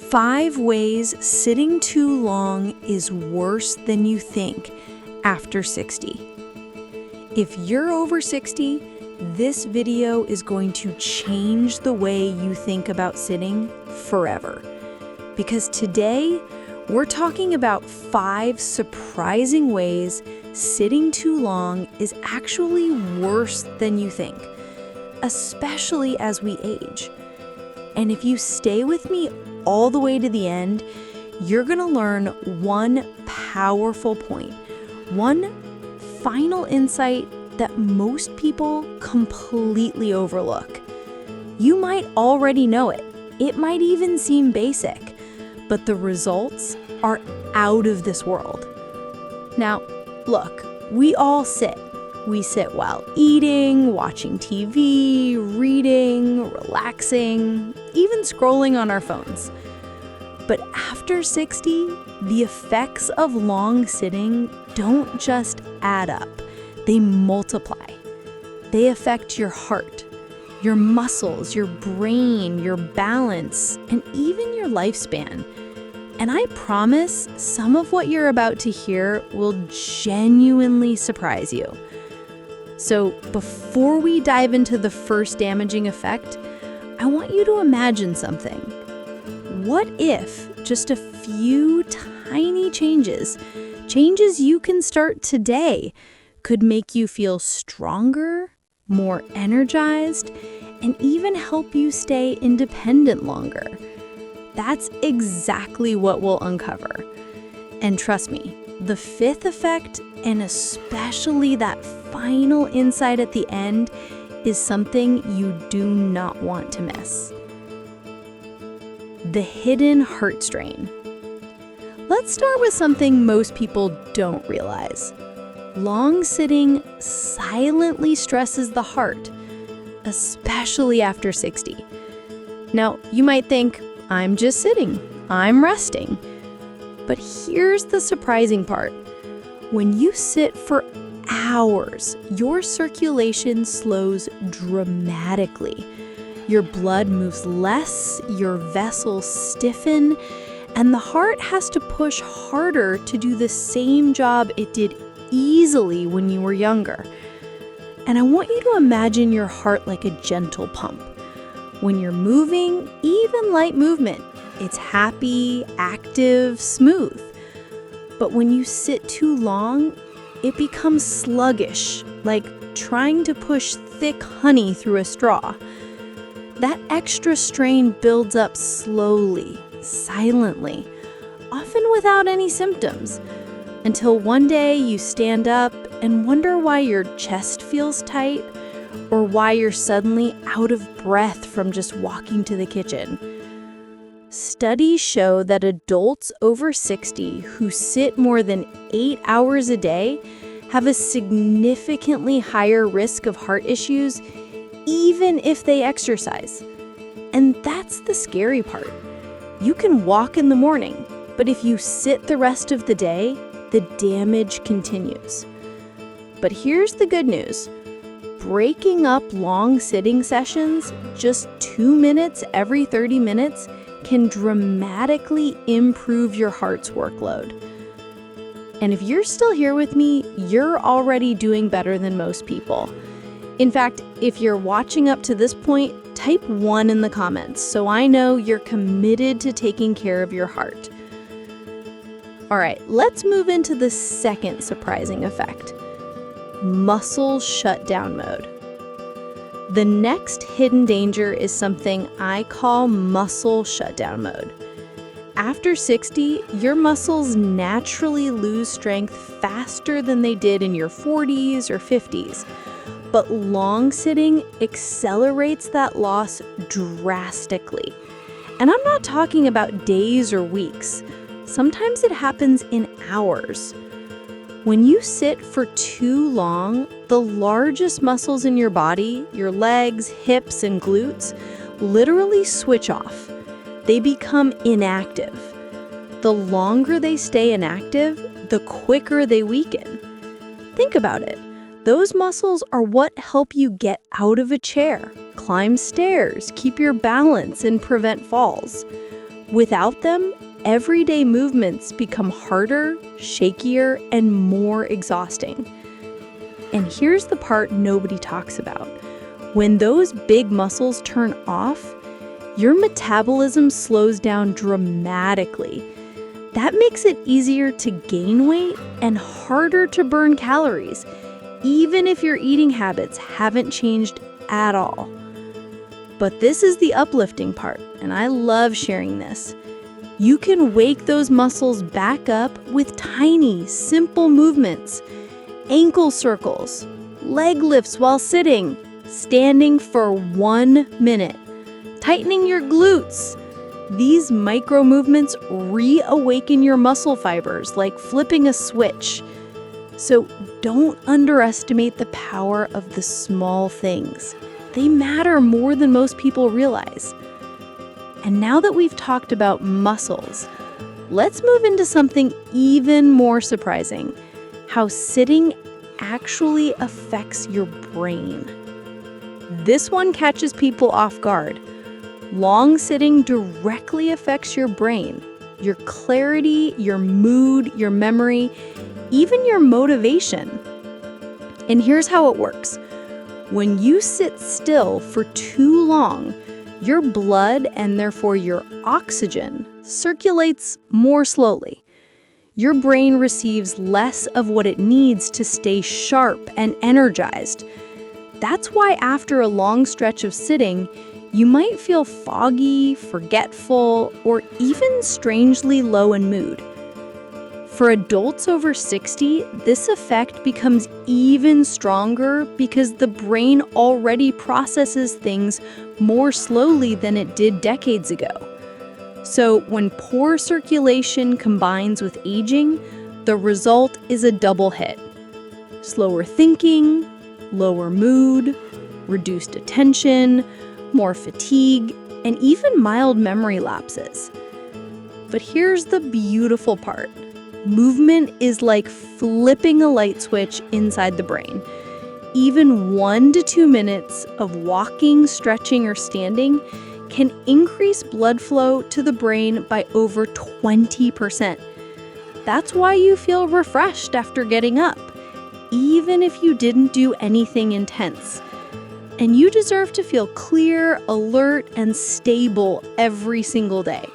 5 ways sitting too long is worse than you think after 60. If you're over 60, this video is going to change the way you think about sitting forever. Because today, we're talking about 5 surprising ways sitting too long is actually worse than you think, especially as we age. And if you stay with me all the way to the end, you're going to learn one powerful point, one final insight that most people completely overlook. You might already know it. It might even seem basic, but the results are out of this world. Now, look, we all sit. We sit while eating, watching TV, reading, relaxing, even scrolling on our phones. But after 60, the effects of long sitting don't just add up, they multiply. They affect your heart, your muscles, your brain, your balance, and even your lifespan. And I promise some of what you're about to hear will genuinely surprise you. So before we dive into the first damaging effect, I want you to imagine something. What if just a few tiny changes you can start today, could make you feel stronger, more energized, and even help you stay independent longer? That's exactly what we'll uncover. And trust me, the 5th effect, and especially that final insight at the end, is something you do not want to miss. The hidden heart strain. Let's start with something most people don't realize. Long sitting silently stresses the heart, especially after 60. Now, you might think, I'm just sitting, I'm resting. But here's the surprising part. When you sit for hours, your circulation slows dramatically. Your blood moves less, your vessels stiffen, and the heart has to push harder to do the same job it did easily when you were younger. And I want you to imagine your heart like a gentle pump. When you're moving, even light movement, it's happy, active, smooth. But when you sit too long, it becomes sluggish, like trying to push thick honey through a straw. That extra strain builds up slowly, silently, often without any symptoms, until one day you stand up and wonder why your chest feels tight, or why you're suddenly out of breath from just walking to the kitchen. Studies show that adults over 60 who sit more than 8 hours a day have a significantly higher risk of heart issues, even if they exercise. And that's the scary part. You can walk in the morning, but if you sit the rest of the day, the damage continues. But here's the good news. Breaking up long sitting sessions, just 2 minutes every 30 minutes, can dramatically improve your heart's workload. And if you're still here with me, you're already doing better than most people. In fact, if you're watching up to this point, type 1 in the comments so I know you're committed to taking care of your heart. All right, let's move into the second surprising effect. Muscle shutdown mode. The next hidden danger is something I call muscle shutdown mode. After 60, your muscles naturally lose strength faster than they did in your 40s or 50s. But long sitting accelerates that loss drastically. And I'm not talking about days or weeks. Sometimes it happens in hours. When you sit for too long, the largest muscles in your body, your legs, hips, and glutes, literally switch off. They become inactive. The longer they stay inactive, the quicker they weaken. Think about it. Those muscles are what help you get out of a chair, climb stairs, keep your balance, and prevent falls. Without them, everyday movements become harder, shakier, and more exhausting. And here's the part nobody talks about. When those big muscles turn off, your metabolism slows down dramatically. That makes it easier to gain weight and harder to burn calories, even if your eating habits haven't changed at all. But this is the uplifting part, and I love sharing this. You can wake those muscles back up with tiny, simple movements. Ankle circles, leg lifts while sitting, standing for 1 minute, tightening your glutes. These micro movements reawaken your muscle fibers like flipping a switch. So don't underestimate the power of the small things. They matter more than most people realize. And now that we've talked about muscles, let's move into something even more surprising: how sitting actually affects your brain. This one catches people off guard. Long sitting directly affects your brain, your clarity, your mood, your memory, even your motivation. And here's how it works. When you sit still for too long, your blood, and therefore your oxygen, circulates more slowly. Your brain receives less of what it needs to stay sharp and energized. That's why after a long stretch of sitting, you might feel foggy, forgetful, or even strangely low in mood. For adults over 60, this effect becomes even stronger because the brain already processes things more slowly than it did decades ago. So when poor circulation combines with aging, the result is a double hit. Slower thinking, lower mood, reduced attention, more fatigue, and even mild memory lapses. But here's the beautiful part. Movement is like flipping a light switch inside the brain. Even 1 to 2 minutes of walking, stretching, or standing can increase blood flow to the brain by over 20%. That's why you feel refreshed after getting up, even if you didn't do anything intense. And you deserve to feel clear, alert, and stable every single day.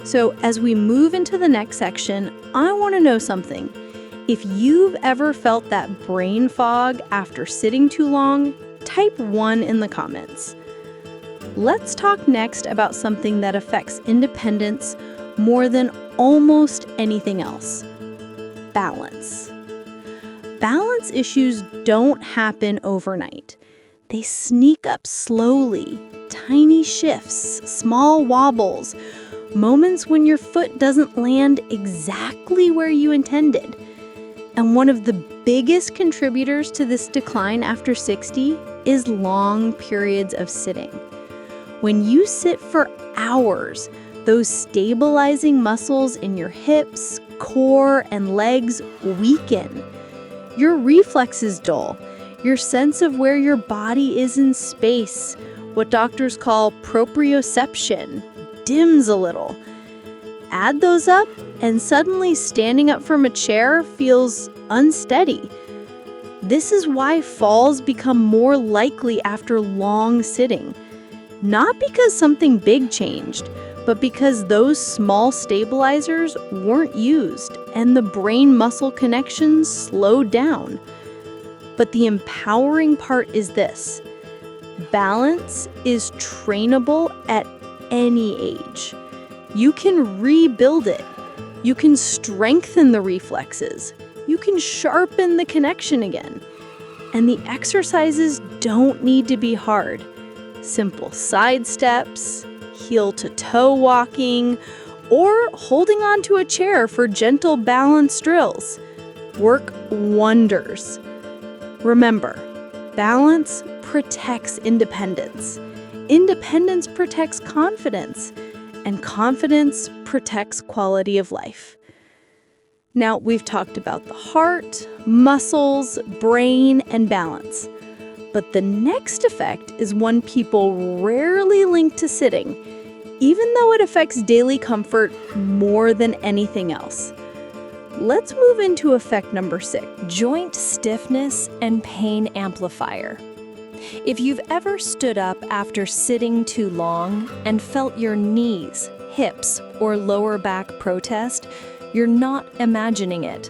So as we move into the next section, I want to know something. If you've ever felt that brain fog after sitting too long, type 1 in the comments. Let's talk next about something that affects independence more than almost anything else: balance. Balance issues don't happen overnight. They sneak up slowly, tiny shifts, small wobbles, moments when your foot doesn't land exactly where you intended. And one of the biggest contributors to this decline after 60 is long periods of sitting. When you sit for hours, those stabilizing muscles in your hips, core, and legs weaken. Your reflexes dull. Your sense of where your body is in space, what doctors call proprioception, dims a little. Add those up, and suddenly standing up from a chair feels unsteady. This is why falls become more likely after long sitting. Not because something big changed, but because those small stabilizers weren't used and the brain-muscle connections slowed down. But the empowering part is this: balance is trainable at any age. You can rebuild it. You can strengthen the reflexes. You can sharpen the connection again. And the exercises don't need to be hard. Simple side steps, heel-to-toe walking, or holding onto a chair for gentle balance drills work wonders. Remember, balance protects independence. Independence protects confidence, and confidence protects quality of life. Now, we've talked about the heart, muscles, brain, and balance. But the next effect is one people rarely link to sitting. even though it affects daily comfort more than anything else. Let's move into effect number 6, joint stiffness and pain amplifier. If you've ever stood up after sitting too long and felt your knees, hips, or lower back protest, you're not imagining it.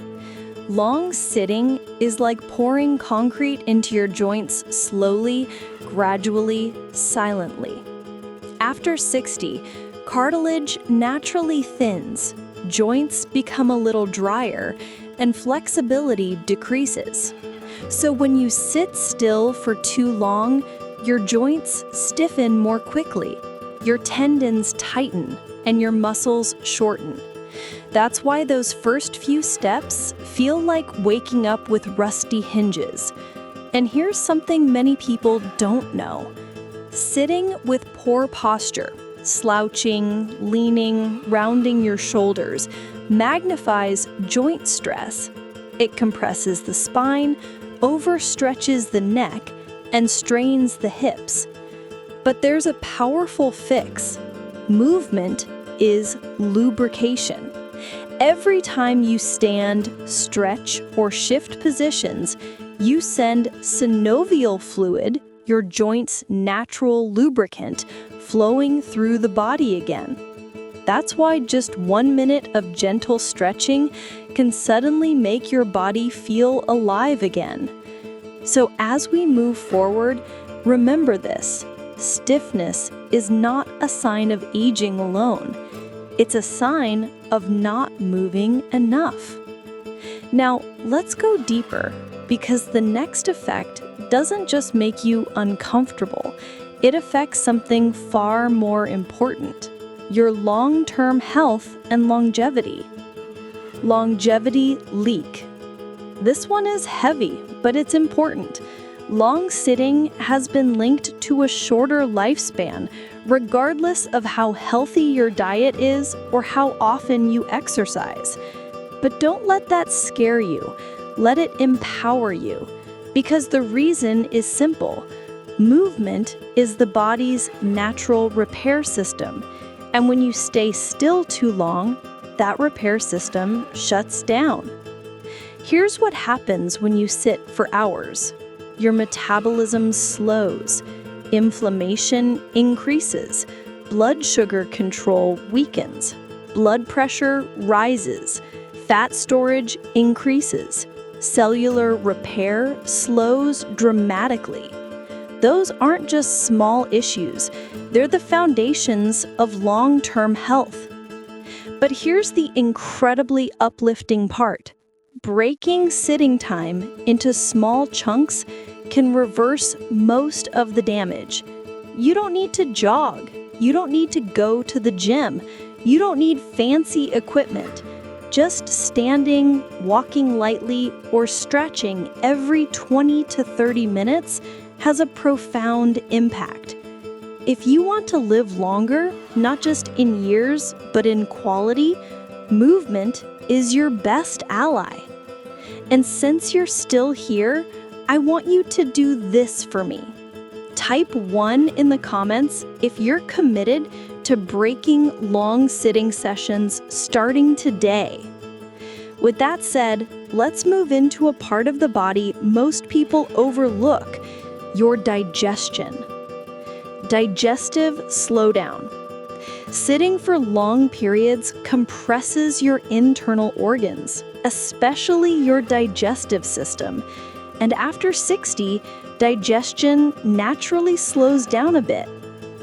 Long sitting is like pouring concrete into your joints slowly, gradually, silently. After 60, cartilage naturally thins, joints become a little drier, and flexibility decreases. So when you sit still for too long, your joints stiffen more quickly, your tendons tighten, and your muscles shorten. That's why those first few steps feel like waking up with rusty hinges. And here's something many people don't know. Sitting with poor posture, slouching, leaning, rounding your shoulders, magnifies joint stress. It compresses the spine, overstretches the neck, and strains the hips. But there's a powerful fix. Movement is lubrication. Every time you stand, stretch, or shift positions, you send synovial fluid, your joint's natural lubricant, flowing through the body again. That's why just 1 minute of gentle stretching can suddenly make your body feel alive again. So as we move forward, remember this: stiffness is not a sign of aging alone. It's a sign of not moving enough. Now, let's go deeper, because the next effect doesn't just make you uncomfortable. It affects something far more important: your long-term health and longevity. Longevity leak. This one is heavy, but it's important. Long sitting has been linked to a shorter lifespan, regardless of how healthy your diet is or how often you exercise. But don't let that scare you. Let it empower you. Because the reason is simple. Movement is the body's natural repair system. And when you stay still too long, that repair system shuts down. Here's what happens when you sit for hours. Your metabolism slows, inflammation increases, blood sugar control weakens, blood pressure rises, fat storage increases, cellular repair slows dramatically. Those aren't just small issues, they're the foundations of long-term health. But here's the incredibly uplifting part. Breaking sitting time into small chunks can reverse most of the damage. You don't need to jog. You don't need to go to the gym. You don't need fancy equipment. Just standing, walking lightly, or stretching every 20 to 30 minutes has a profound impact. If you want to live longer, not just in years, but in quality, movement is your best ally. And since you're still here, I want you to do this for me. Type 1 in the comments if you're committed to breaking long sitting sessions starting today. With that said, let's move into a part of the body most people overlook: your digestion. Digestive slowdown. Sitting for long periods compresses your internal organs, especially your digestive system. And after 60, digestion naturally slows down a bit.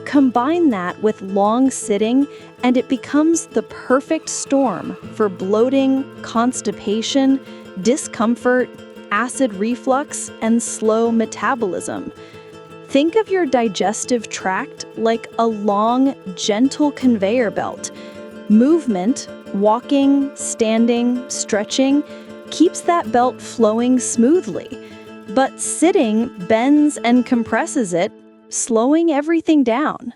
Combine that with long sitting, and it becomes the perfect storm for bloating, constipation, discomfort, acid reflux, and slow metabolism. Think of your digestive tract like a long, gentle conveyor belt. Movement, walking, standing, stretching, keeps that belt flowing smoothly. But sitting bends and compresses it, slowing everything down.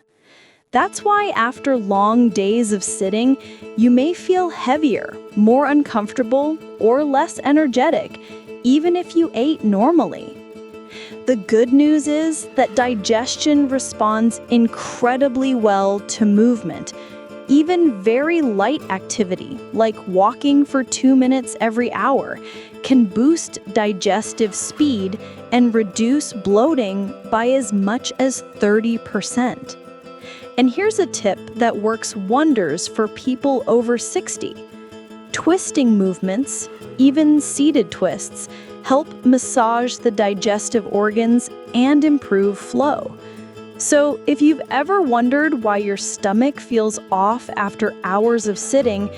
That's why after long days of sitting, you may feel heavier, more uncomfortable, or less energetic, even if you ate normally. The good news is that digestion responds incredibly well to movement. Even very light activity, like walking for 2 minutes every hour, can boost digestive speed and reduce bloating by as much as 30%. And here's a tip that works wonders for people over 60. Twisting movements, even seated twists, help massage the digestive organs and improve flow. So, if you've ever wondered why your stomach feels off after hours of sitting,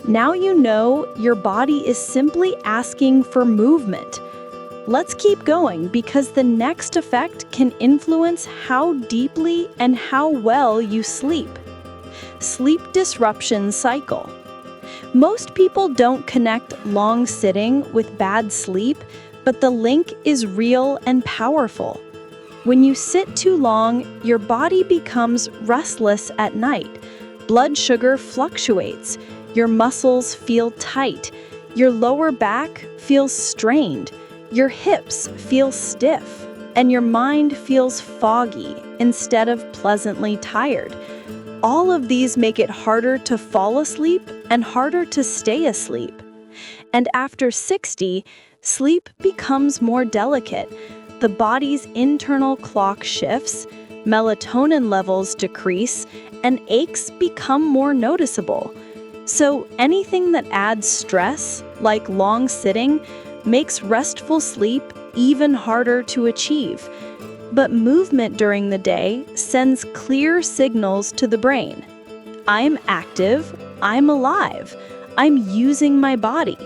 now you know your body is simply asking for movement. Let's keep going because the next effect can influence how deeply and how well you sleep. Sleep disruption cycle. Most people don't connect long sitting with bad sleep, but the link is real and powerful. When you sit too long, your body becomes restless at night. Blood sugar fluctuates. Your muscles feel tight. Your lower back feels strained. Your hips feel stiff. And your mind feels foggy instead of pleasantly tired. All of these make it harder to fall asleep and harder to stay asleep. And after 60, sleep becomes more delicate. The body's internal clock shifts, melatonin levels decrease, and aches become more noticeable. So anything that adds stress, like long sitting, makes restful sleep even harder to achieve. But movement during the day sends clear signals to the brain. I'm active, I'm alive, I'm using my body.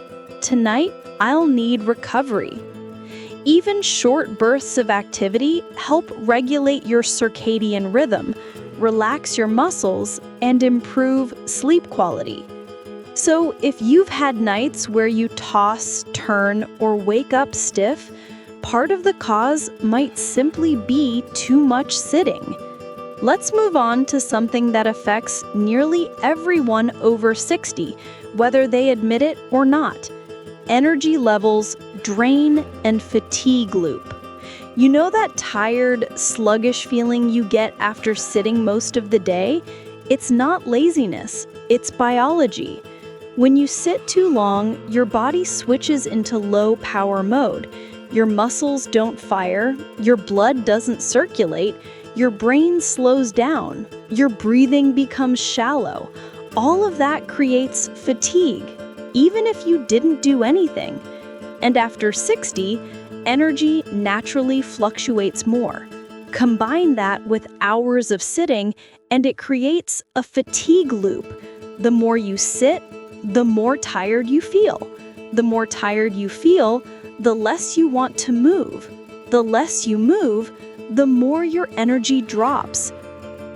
Tonight, I'll need recovery. Even short bursts of activity help regulate your circadian rhythm, relax your muscles, and improve sleep quality. So if you've had nights where you toss, turn, or wake up stiff, part of the cause might simply be too much sitting. Let's move on to something that affects nearly everyone over 60, whether they admit it or not. Energy levels, drain, and fatigue loop. You know that tired, sluggish feeling you get after sitting most of the day? It's not laziness, it's biology. When you sit too long, your body switches into low power mode. Your muscles don't fire, your blood doesn't circulate, your brain slows down, your breathing becomes shallow. All of that creates fatigue, even if you didn't do anything. And after 60, energy naturally fluctuates more. Combine that with hours of sitting, and it creates a fatigue loop. The more you sit, the more tired you feel. The more tired you feel, the less you want to move. The less you move, the more your energy drops.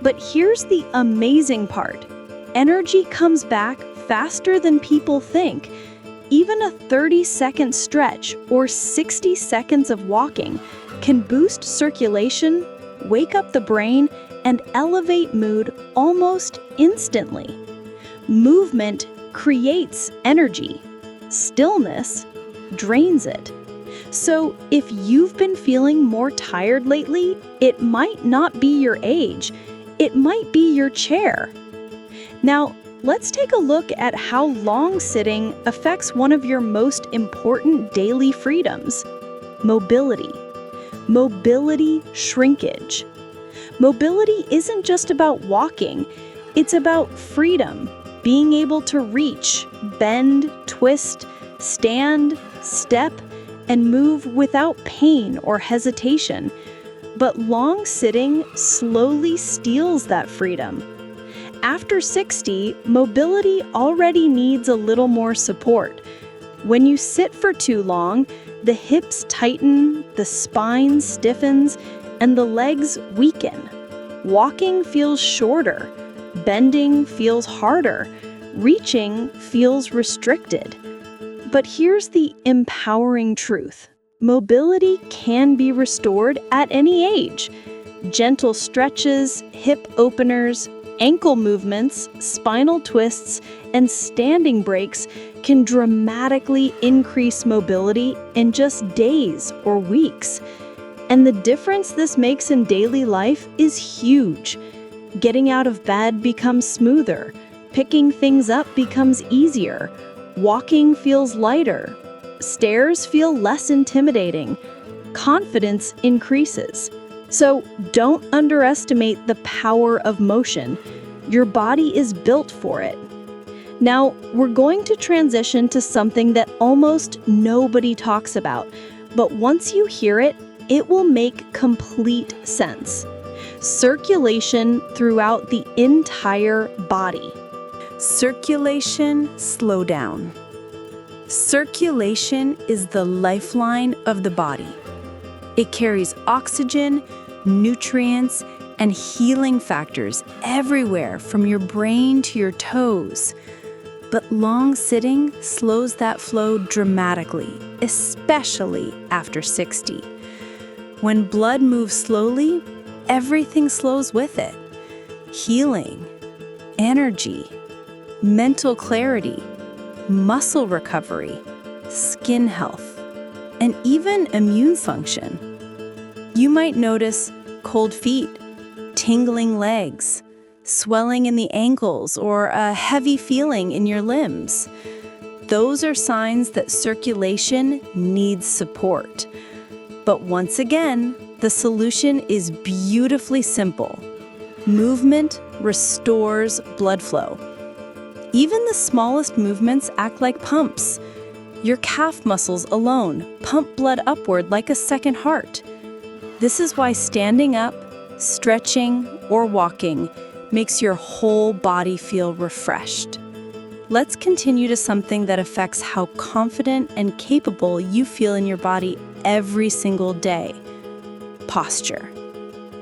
But here's the amazing part. Energy comes back faster than people think. Even a 30-second stretch or 60 seconds of walking can boost circulation, wake up the brain, and elevate mood almost instantly. Movement creates energy. Stillness drains it. So if you've been feeling more tired lately, it might not be your age. It might be your chair. Now, let's take a look at how long sitting affects one of your most important daily freedoms: mobility. Mobility shrinkage. Mobility isn't just about walking, it's about freedom, being able to reach, bend, twist, stand, step, and move without pain or hesitation. But long sitting slowly steals that freedom. After 60, mobility already needs a little more support. When you sit for too long, the hips tighten, the spine stiffens, and the legs weaken. Walking feels shorter, bending feels harder, reaching feels restricted. But here's the empowering truth. Mobility can be restored at any age. Gentle stretches, hip openers, ankle movements, spinal twists, and standing breaks can dramatically increase mobility in just days or weeks. And the difference this makes in daily life is huge. Getting out of bed becomes smoother. Picking things up becomes easier. Walking feels lighter. Stairs feel less intimidating. Confidence increases. So don't underestimate the power of motion. Your body is built for it. Now, we're going to transition to something that almost nobody talks about, but once you hear it, it will make complete sense. Circulation throughout the entire body. Circulation slowdown. Circulation is the lifeline of the body. It carries oxygen, nutrients, and healing factors everywhere from your brain to your toes. But long sitting slows that flow dramatically, especially after 60. When blood moves slowly, everything slows with it. Healing, energy, mental clarity, muscle recovery, skin health, and even immune function. You might notice cold feet, tingling legs, swelling in the ankles, or a heavy feeling in your limbs. Those are signs that circulation needs support. But once again, the solution is beautifully simple. Movement restores blood flow. Even the smallest movements act like pumps. Your calf muscles alone pump blood upward like a second heart. This is why standing up, stretching, or walking makes your whole body feel refreshed. Let's continue to something that affects how confident and capable you feel in your body every single day. Posture.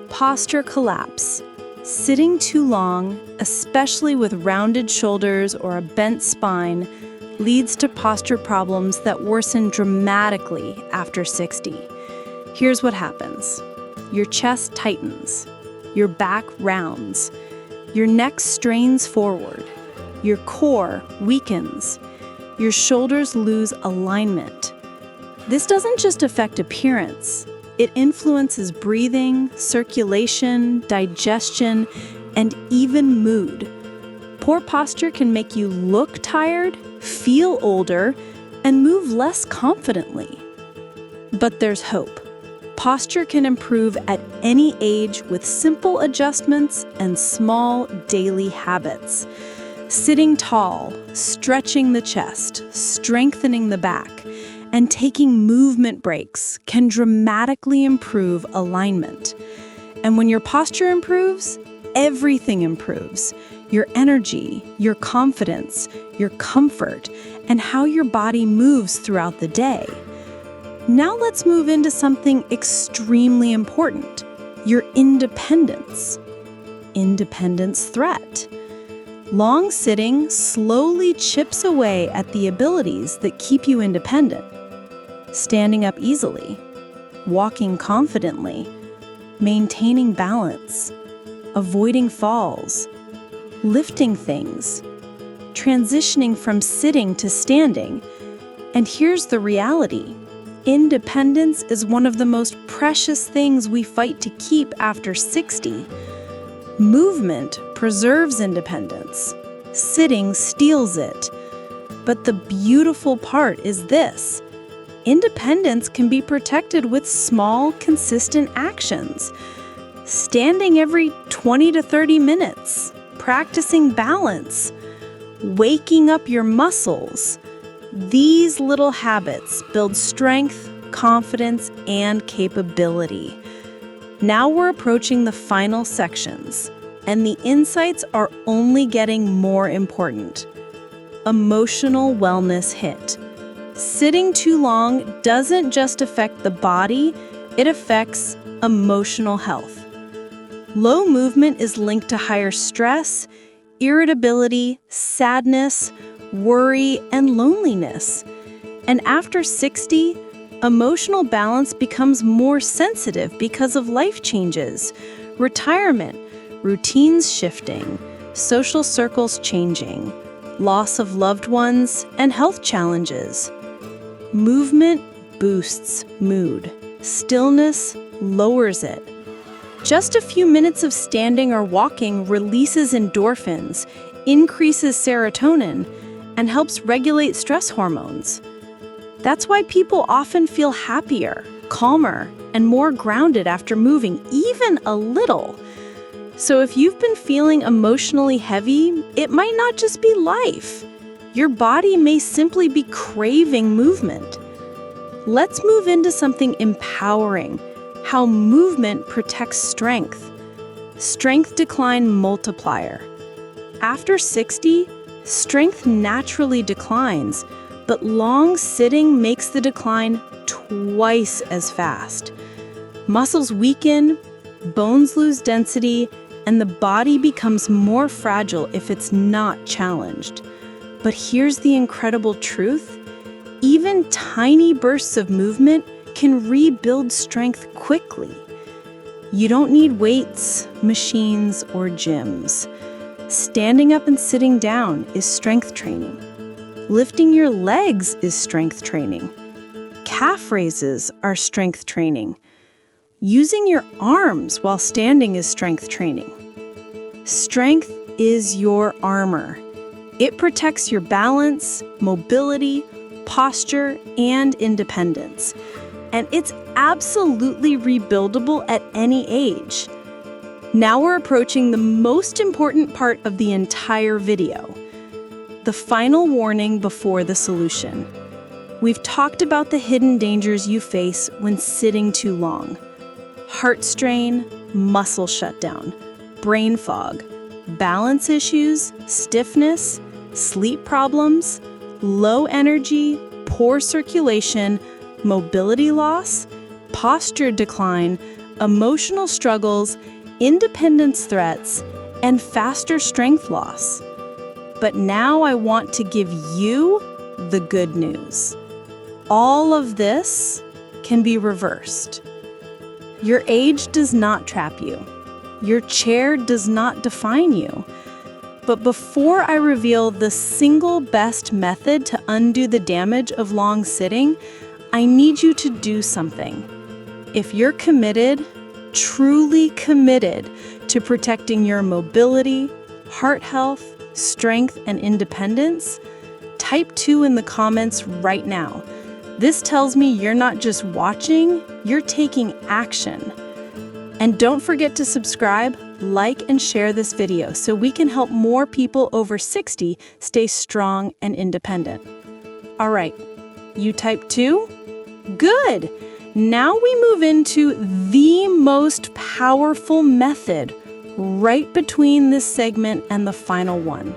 Posture collapse. Sitting too long, especially with rounded shoulders or a bent spine, leads to posture problems that worsen dramatically after 60. Here's what happens. Your chest tightens. Your back rounds. Your neck strains forward. Your core weakens. Your shoulders lose alignment. This doesn't just affect appearance. It influences breathing, circulation, digestion, and even mood. Poor posture can make you look tired, feel older, and move less confidently. But there's hope. Posture can improve at any age with simple adjustments and small daily habits. Sitting tall, stretching the chest, strengthening the back, and taking movement breaks can dramatically improve alignment. And when your posture improves, everything improves. Your energy, your confidence, your comfort, and how your body moves throughout the day. Now let's move into something extremely important, your independence. Independence threat. Long sitting slowly chips away at the abilities that keep you independent. Standing up easily, walking confidently, maintaining balance, avoiding falls, lifting things, transitioning from sitting to standing. And here's the reality. Independence is one of the most precious things we fight to keep after 60. Movement preserves independence. Sitting steals it. But the beautiful part is this. Independence can be protected with small, consistent actions. Standing every 20 to 30 minutes. Practicing balance. Waking up your muscles. These little habits build strength, confidence, and capability. Now we're approaching the final sections, and the insights are only getting more important. Emotional wellness hit. Sitting too long doesn't just affect the body, it affects emotional health. Low movement is linked to higher stress, irritability, sadness, worry, and loneliness. And after 60, emotional balance becomes more sensitive because of life changes, retirement, routines shifting, social circles changing, loss of loved ones, and health challenges. Movement boosts mood. Stillness lowers it. Just a few minutes of standing or walking releases endorphins, increases serotonin, and helps regulate stress hormones. That's why people often feel happier, calmer, and more grounded after moving, even a little. So if you've been feeling emotionally heavy, it might not just be life. Your body may simply be craving movement. Let's move into something empowering, how movement protects strength. Strength decline multiplier. After 60, strength naturally declines, but long sitting makes the decline twice as fast. Muscles weaken, bones lose density, and the body becomes more fragile if it's not challenged. But here's the incredible truth. Even tiny bursts of movement can rebuild strength quickly. You don't need weights, machines, or gyms. Standing up and sitting down is strength training. Lifting your legs is strength training. Calf raises are strength training. Using your arms while standing is strength training. Strength is your armor. It protects your balance, mobility, posture, and independence. And it's absolutely rebuildable at any age. Now we're approaching the most important part of the entire video. The final warning before the solution. We've talked about the hidden dangers you face when sitting too long. Heart strain, muscle shutdown, brain fog, balance issues, stiffness, sleep problems, low energy, poor circulation, mobility loss, posture decline, emotional struggles, independence threats, and faster strength loss. But now I want to give you the good news. All of this can be reversed. Your age does not trap you. Your chair does not define you. But before I reveal the single best method to undo the damage of long sitting, I need you to do something. If you're committed, truly committed to protecting your mobility, heart health, strength, and independence, type 2 in the comments right now. This tells me you're not just watching, you're taking action. And don't forget to subscribe, like, and share this video so we can help more people over 60 stay strong and independent. All right, you type 2? Good! Now we move into the most powerful method right between this segment and the final one.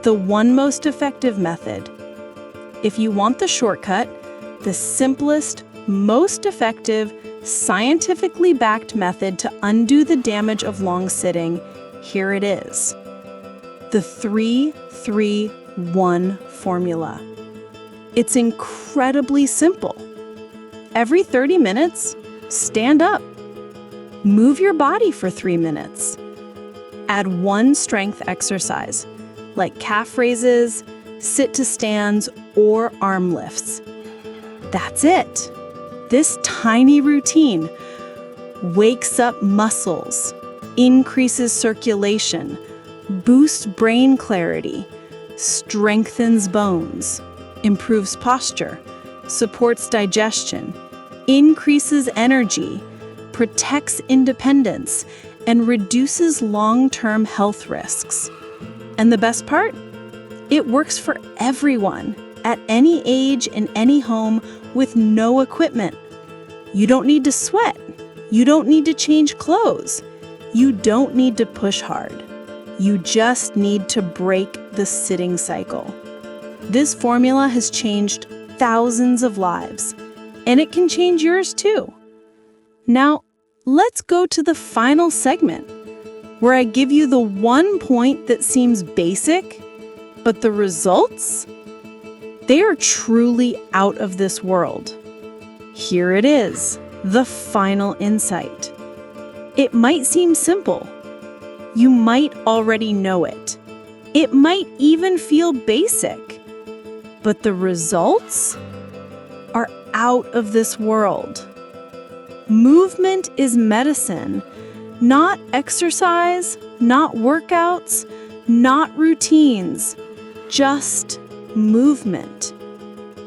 The one most effective method. If you want the shortcut, the simplest, most effective, scientifically backed method to undo the damage of long sitting, here it is. The 3-3-1 formula. It's incredibly simple. Every 30 minutes, stand up. Move your body for 3 minutes. Add one strength exercise, like calf raises, sit to stands, or arm lifts. That's it. This tiny routine wakes up muscles, increases circulation, boosts brain clarity, strengthens bones, improves posture, supports digestion, increases energy, protects independence, and reduces long-term health risks. And the best part? It works for everyone, at any age, in any home, with no equipment. You don't need to sweat. You don't need to change clothes. You don't need to push hard. You just need to break the sitting cycle. This formula has changed thousands of lives, and it can change yours too. Now, let's go to the final segment, where I give you the one point that seems basic, but the results? They are truly out of this world. Here it is, the final insight. It might seem simple. You might already know it. It might even feel basic. But the results are out of this world. Movement is medicine, not exercise, not workouts, not routines, just movement.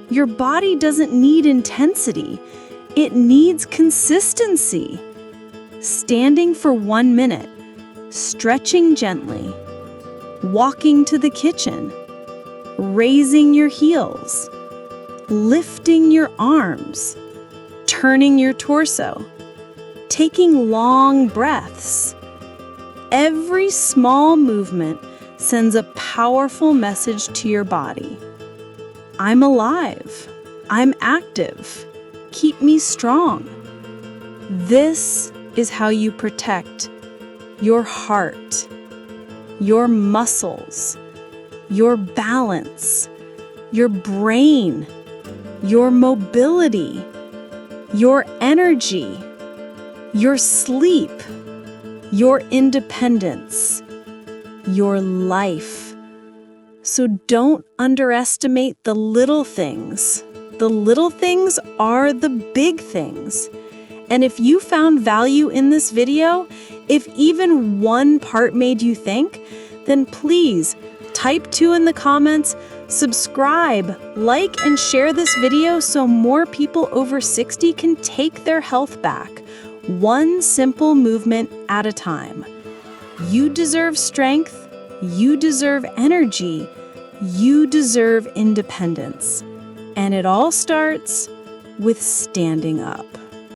Your body doesn't need intensity, it needs consistency. Standing for 1 minute, stretching gently, walking to the kitchen, raising your heels, lifting your arms, turning your torso, taking long breaths. Every small movement sends a powerful message to your body. I'm alive. I'm active. Keep me strong. This is how you protect your heart, your muscles, your balance, your brain, your mobility, your energy, your sleep, your independence, your life. So don't underestimate the little things. The little things are the big things. And if you found value in this video, if even one part made you think, then please type 2 in the comments, subscribe, like, and share this video so more people over 60 can take their health back, one simple movement at a time. You deserve strength, you deserve energy, you deserve independence. And it all starts with standing up.